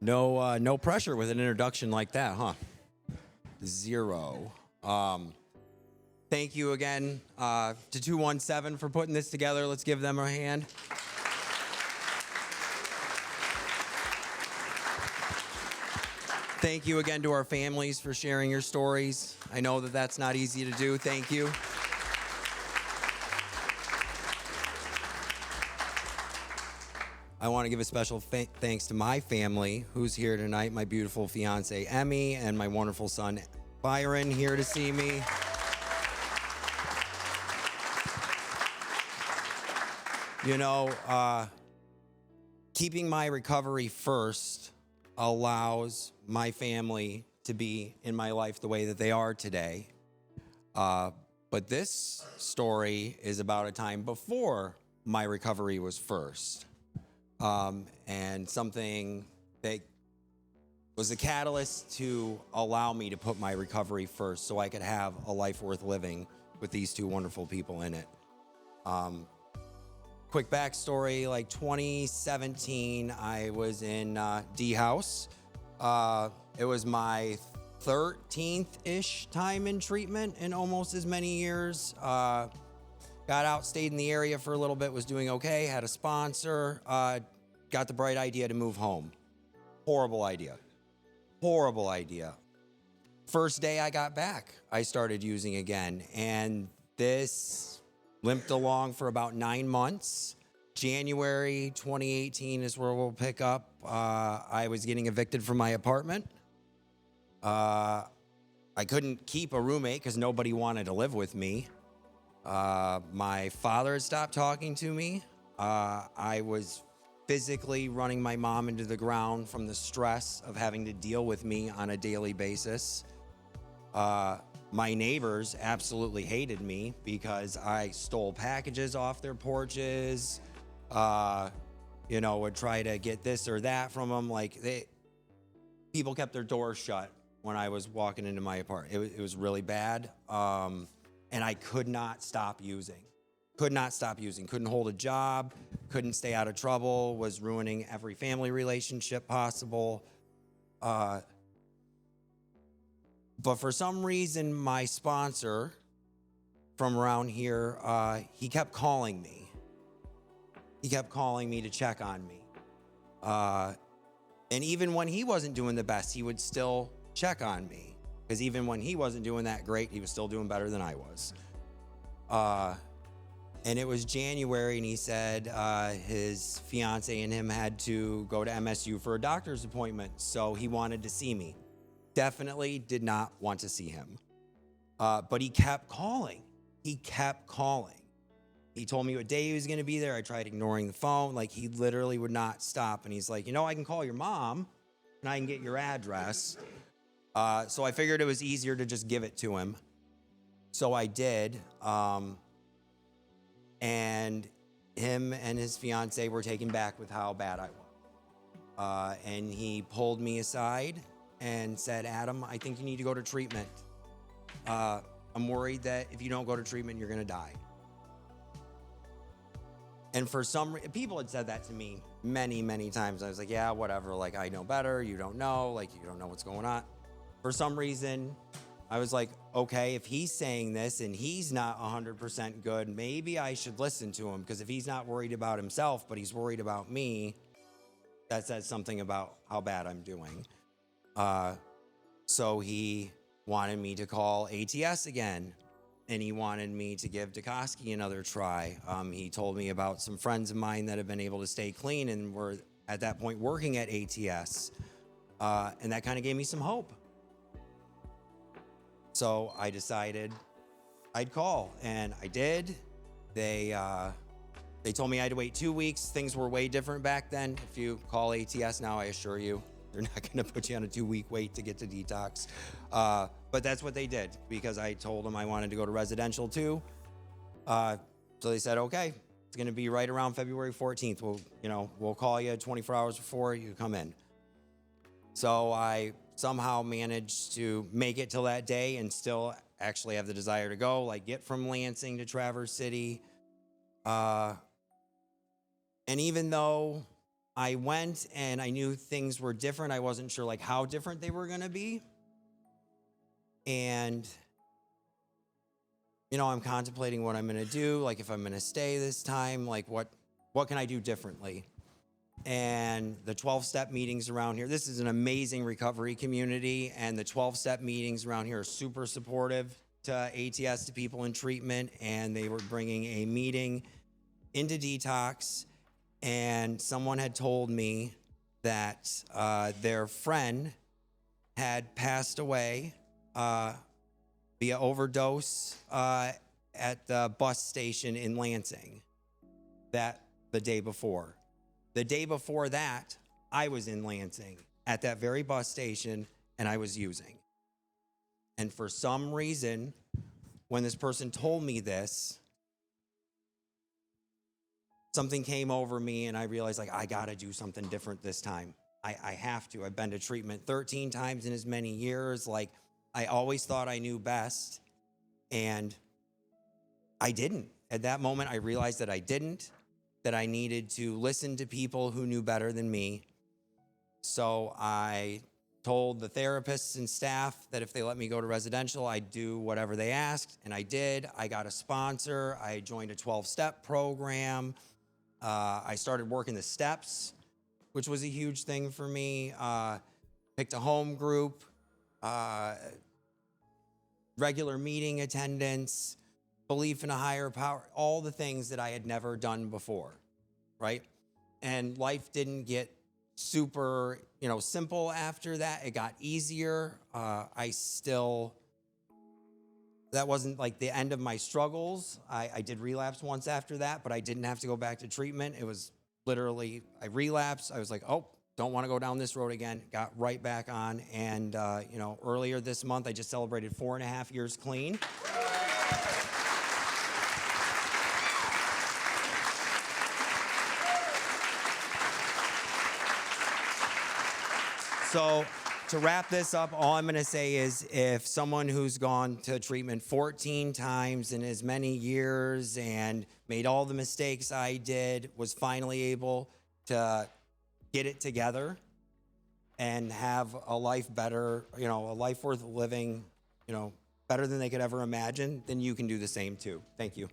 No pressure with an introduction like that, huh? Zero. Thank you again to 217 for putting this together. Let's give them a hand. Thank you again to our families for sharing your stories. I know that that's not easy to do. Thank you. I want to give a special thanks to my family who's here tonight, my beautiful fiance, Emmy, and my wonderful son, Byron, here to see me. You know, keeping my recovery first allows my family to be in my life the way that they are today. But this story is about a time before my recovery was first. And something that was a catalyst to allow me to put my recovery first so I could have a life worth living with these two wonderful people in it. Quick backstory, like 2017, I was in D House. It was my 13th-ish time in treatment in almost as many years. Got out, stayed in the area for a little bit, was doing okay, had a sponsor, got the bright idea to move home. Horrible idea. Horrible idea. First day I got back, I started using again, and this limped along for about 9 months. January 2018 is where we'll pick up. I was getting evicted from my apartment. I couldn't keep a roommate because nobody wanted to live with me. My father had stopped talking to me. I was physically running my mom into the ground from the stress of having to deal with me on a daily basis. My neighbors absolutely hated me because I stole packages off their porches, would try to get this or that from them. People kept their doors shut when I was walking into my apartment. It was really bad. And I could not stop using. Couldn't hold a job, couldn't stay out of trouble, was ruining every family relationship possible. But for some reason, my sponsor from around here, he kept calling me. He kept calling me to check on me. And even when he wasn't doing the best, he would still check on me. Because even when he wasn't doing that great, he was still doing better than I was. And it was January, and he said his fiance and him had to go to MSU for a doctor's appointment, so he wanted to see me. Definitely did not want to see him. But he kept calling. He told me what day he was going to be there. I tried ignoring the phone. He literally would not stop. And he's like, I can call your mom, and I can get your address. So I figured it was easier to just give it to him. So I did. And him and his fiance were taken back with how bad I was. And he pulled me aside and said, Adam, I think you need to go to treatment. I'm worried that if you don't go to treatment, you're going to die. And for some reason, people had said that to me many, many times. I was like, yeah, whatever. I know better. You don't know. You don't know what's going on. For some reason, I was like, okay, if he's saying this and he's not 100% good, maybe I should listen to him, because if he's not worried about himself, but he's worried about me, that says something about how bad I'm doing. So he wanted me to call ATS again, and he wanted me to give Dukoski another try. He told me about some friends of mine that have been able to stay clean and were at that point working at ATS. And that kind of gave me some hope. So I decided I'd call, and I did. They told me I had to wait 2 weeks. Things were way different back then. If you call ATS now, I assure you, they're not going to put you on a 2-week wait to get to detox. But that's what they did, because I told them I wanted to go to residential too. So they said, okay, it's going to be right around February 14th. We'll call you 24 hours before you come in. So I somehow managed to make it till that day and still actually have the desire to go, get from Lansing to Traverse City. And even though I went and I knew things were different. I wasn't sure like how different they were going to be. And, you know, I'm contemplating what I'm going to do. Like if I'm going to stay this time, like what can I do differently? And the 12-step meetings around here, this is an amazing recovery community, and the 12-step meetings around here are super supportive to ATS, to people in treatment, and they were bringing a meeting into detox, and someone had told me that their friend had passed away via overdose at the bus station in Lansing the day before. The day before that, I was in Lansing at that very bus station, and I was using. And for some reason, when this person told me this, something came over me, and I realized, like, I got to do something different this time. I have to. I've been to treatment 13 times in as many years. Like, I always thought I knew best, and I didn't. At that moment, I realized that I didn't, that I needed to listen to people who knew better than me. So I told the therapists and staff that if they let me go to residential, I'd do whatever they asked, and I did. I got a sponsor. I joined a 12-step program. I started working the steps, which was a huge thing for me. Picked a home group, regular meeting attendance, belief in a higher power, all the things that I had never done before, right? And life didn't get super, simple after that. It got easier. That wasn't like the end of my struggles. I did relapse once after that, but I didn't have to go back to treatment. It was literally, I relapsed. I was like, oh, don't want to go down this road again. Got right back on. And, earlier this month, I just celebrated 4.5 years clean. So to wrap this up, all I'm going to say is if someone who's gone to treatment 14 times in as many years and made all the mistakes I did was finally able to get it together and have a life better, a life worth living, better than they could ever imagine, then you can do the same too. Thank you.